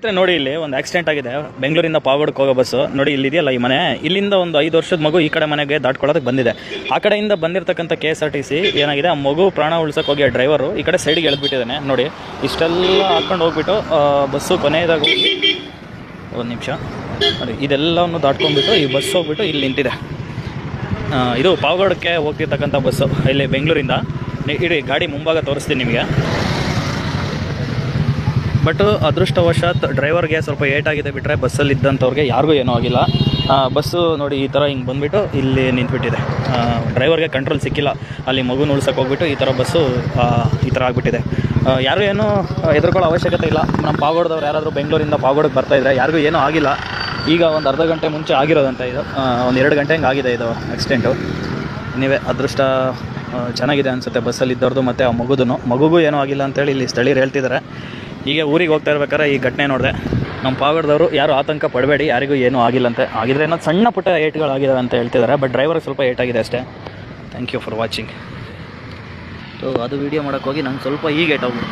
ನೋಡಿ ಇಲ್ಲಿ ಒಂದು ಆಕ್ಸಿಡೆಂಟ್ ಆಗಿದೆ. ಬೆಂಗಳೂರಿಂದ ಪಾವಗಡಕ್ಕೆ ಹೋಗೋ ಬಸ್ಸು ನೋಡಿ, ಇಲ್ಲಿ ಇದೆಯಲ್ಲ ಈ ಮನೆ, ಇಲ್ಲಿಂದ ಒಂದು 5 ವರ್ಷದ ಮಗು ಈ ಕಡೆ ಮನೆಗೆ ದಾಟ್ಕೊಳ್ಳೋದಕ್ಕೆ ಬಂದಿದೆ. ಆ ಕಡೆಯಿಂದ ಬಂದಿರತಕ್ಕಂಥ KSRTC ಏನಾಗಿದೆ, ಆ ಮಗು ಪ್ರಾಣ ಉಳಿಸೋಕೆ ಹೋಗಿ ಆ ಡ್ರೈವರು ಈ ಕಡೆ ಸೈಡ್ಗೆ ಎಳೆದ್ಬಿಟ್ಟಿದ್ದಾನೆ. ನೋಡಿ ಇಷ್ಟೆಲ್ಲ ಹಾಕ್ಕೊಂಡು ಹೋಗ್ಬಿಟ್ಟು ಬಸ್ಸು ಕೊನೆಯದಾಗ ಹೋಗಿ ಒಂದು ನಿಮಿಷ ನೋಡಿ ಇದೆಲ್ಲವನ್ನು ದಾಟ್ಕೊಂಡ್ಬಿಟ್ಟು ಈ ಬಸ್ ಹೋಗ್ಬಿಟ್ಟು ಇಲ್ಲಿ ನಿಂತಿದೆ. ಇದು ಪಾವಗಡಕ್ಕೆ ಹೋಗ್ತಿರ್ತಕ್ಕಂಥ ಬಸ್ಸು, ಇಲ್ಲಿ ಬೆಂಗಳೂರಿಂದ. ಇಡೀ ಗಾಡಿ ಮುಂಭಾಗ ತೋರಿಸ್ತೀನಿ ನಿಮಗೆ. ಬಟ್ ಅದೃಷ್ಟವಶಾತ್ ಡ್ರೈವರ್ಗೆ ಸ್ವಲ್ಪ ಏಟಾಗಿದೆ, ಬಿಟ್ಟರೆ ಬಸ್ಸಲ್ಲಿ ಇದ್ದಂಥವ್ರಿಗೆ ಯಾರಿಗೂ ಏನೂ ಆಗಿಲ್ಲ. ಬಸ್ಸು ನೋಡಿ ಈ ಥರ ಹಿಂಗೆ ಬಂದುಬಿಟ್ಟು ಇಲ್ಲಿ ನಿಂತುಬಿಟ್ಟಿದೆ. ಡ್ರೈವರ್ಗೆ ಕಂಟ್ರೋಲ್ ಸಿಕ್ಕಿಲ್ಲ, ಅಲ್ಲಿ ಮಗುನ ಉಳ್ಸೋಕೆ ಹೋಗ್ಬಿಟ್ಟು ಈ ಥರ ಬಸ್ಸು ಈ ಥರ ಆಗಿಬಿಟ್ಟಿದೆ. ಯಾರೂ ಏನೂ ಹೆದರ್ಕೊಳ್ಳೋ ಅವಶ್ಯಕತೆ ಇಲ್ಲ. ನಮ್ಮ ಪಾವಗಡದವ್ರು ಯಾರಾದರೂ ಬೆಂಗಳೂರಿಂದ ಪಾವಗಡಕ್ಕೆ ಬರ್ತಾಯಿದ್ರೆ ಯಾರಿಗೂ ಏನೂ ಆಗಿಲ್ಲ. ಈಗ ಒಂದು ಅರ್ಧ ಗಂಟೆ ಮುಂಚೆ ಆಗಿರೋದಂತ ಇದು, ಒಂದು 2 ಗಂಟೆ ಹಂಗೆ ಆಗಿದೆ ಇದು ಆಕ್ಸಿಡೆಂಟು. ನೀವೇ ಅದೃಷ್ಟ ಚೆನ್ನಾಗಿದೆ ಅನಿಸುತ್ತೆ ಬಸ್ಸಲ್ಲಿ ಇದ್ದವ್ರದ್ದು, ಮತ್ತು ಆ ಮಗುಗೂ ಏನೂ ಆಗಿಲ್ಲ ಅಂತೇಳಿ ಇಲ್ಲಿ ಸ್ಥಳೀಯರು ಹೇಳ್ತಿದ್ದಾರೆ. ಈಗ ಊರಿಗೆ ಹೋಗ್ತಾ ಇರ್ಬೇಕಾದ್ರೆ ಈ ಘಟನೆ ನೋಡಿದೆ. ನಮ್ಮ ಪಾವಗಡದವರು ಯಾರು ಆತಂಕ ಪಡಬೇಡಿ, ಯಾರಿಗೂ ಏನೂ ಆಗಿಲ್ಲಂತೆ. ಆಗಿದ್ರೆ ಏನೋ ಸಣ್ಣ ಪುಟ್ಟ ಏಟ್ಗಳಾಗಿದ್ದಾವೆ ಅಂತ ಹೇಳ್ತಿದ್ದಾರೆ, ಬಟ್ ಡ್ರೈವರ್ಗೆ ಸ್ವಲ್ಪ ಏಟಾಗಿದೆ ಅಷ್ಟೇ. Thank you for watching. So ಅದು ವೀಡಿಯೋ ಮಾಡೋಕ್ಕೆ ಹೋಗಿ ನಂಗೆ ಸ್ವಲ್ಪ ಈಗ ಏಟಾಗ್ಬಿಟ್ಟು